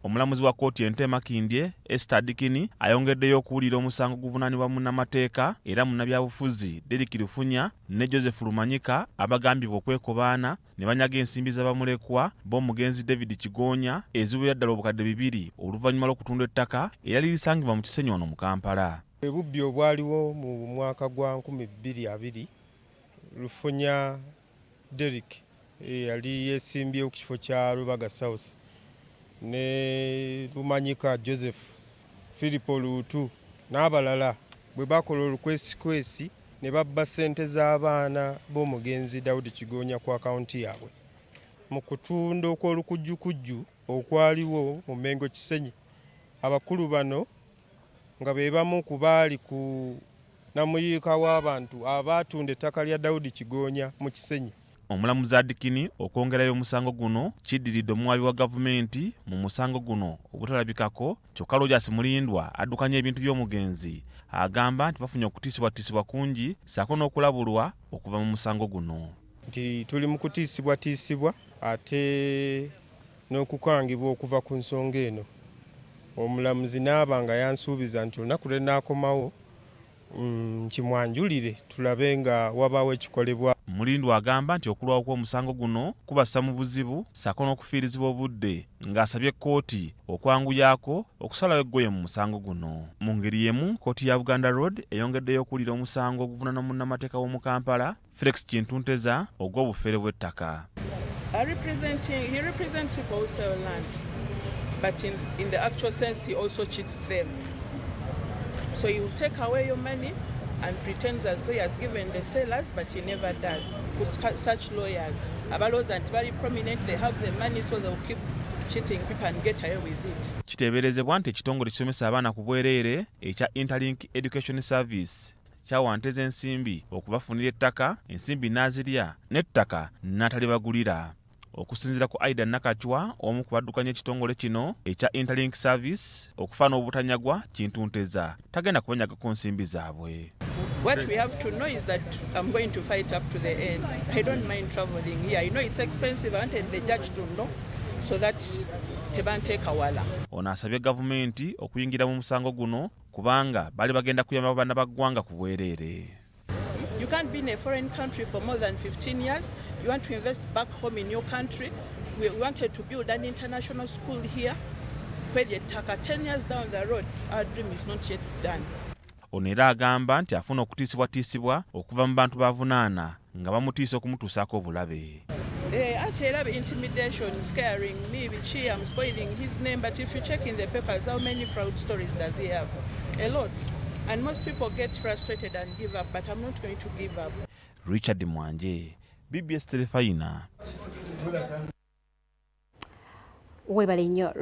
Omulamuzi wa kkooti ente Makindye Esther Dikini ayongeddeyo okuwulira omusango guvunaanibwa munnamateeka era munnabyabufuzi Derek Lufunya ne Joseph Rumanyika abagambibwa okwekobaana ne banyaga ensimbi z'abamulekwa b'omugenzi David Kigonya eziwera ddala obukadde 2 oluvannyuma lw'okutunda ettaka era lirisangibwa mu kisenyi wano mu Kampala. Ebubbi obwaliwo mu mwaka gwa 2020 Lufunya Derek yali yeesimbye ku kifo kya Rubaga South ne Rumanyika Joseph Philipo Lutu n'abalala bwe bakola olukwesikwesi ne babba ssente z'abaana b'omugenzi Daudi Kigonya ku akawunti yaabwe. Mu kutunda okw'olukujjukujju okwaliwo mu Mengo Kisenyi, abakulu bano nga be bamu ku baali ku namuyiika w'abantu abaatunda ettaka lya Daudi Kigonya mu Kisenyi. Omulamuzi Adikini okwongerayo omusango guno kiddiridde omuwaabi wa gavumenti mu musango guno obutalabikako kyokka Rogers Mulindwa addukanya ebintu by'omugenzi agamba nti bafunye okutiisibwatiisibwa kungi ssaako n'okulabulwa okuva mu musango guno. Nti tuli mu kutiisibwatiisibwa ate n'okukangibwa okuva ku nsonga eno. Omulamuzi n'aba nga yansuubiza nti olunaku lwe nnaakomawo kimwanjulire tulabe nga wabaawo ekikolebwa. Mulindwa agamba nti okulwawo kw'omusango guno kubassa mu buzibu ssaako n'okufiirizibwa obudde ng'asabye kkooti okwanguyako okusalawo eggoye mu musango guno. Mu ngeri y'emu kkooti ya Buganda Road eyongeddeyo okuwulira omusango oguvunaana munnamateeka w'omu Kampala Felix Kintunteza ogw'obufere bw'ettaka. He represents people who sell land, but in the actual sense he also cheats them. So he will take away your money and pretends as though he has given the sellers, but he never does. Such lawyers, abaloza and very prominent, they have the money so they'll keep cheating people and get away with it. Kiteeberezebwa nti ekitongole kisomesa abaana ku bwereere ekya Interlink Education Service kyawanteza ensimbi okubafunira ettaka, ensimbi n'azirya n'ettaka n'atalibagulira. Okusinziira ku Aida Nakachwa omu ku baddukanya ekitongole kino ekya Interlink Service okufaana obutanyagwa Kintunteza tagenda kubanyaga ku nsimbi zaabwe. What we have to know is that I'm going to fight up to the end. I don't mind traveling here. I know it's expensive. I wanted the judge to know so that tebanteeka wala. Ono asabye gavumenti okuyingira mu musango guno kubanga bali bagenda kuyamba abaana ba ggwanga ku bwereere. You can't be in a foreign country for more than 15 years. You want to invest back home in your country. We wanted to build an international school here. Where the taka 10 years down the road, our dream is not yet done. Ono era agamba nti afuna okutiisibwatiisibwa okuva mu bantu bavunaana nga bamutiisa okumutuusaako obulabe. Intimidation, scaring me, I'm spoiling his name. But if you check in the papers, how many fraud stories does he have? A lot. And most people get frustrated and give up, but I'm not going to give up. Richard Mwanje, BBS Telefaina. Webale nnyo.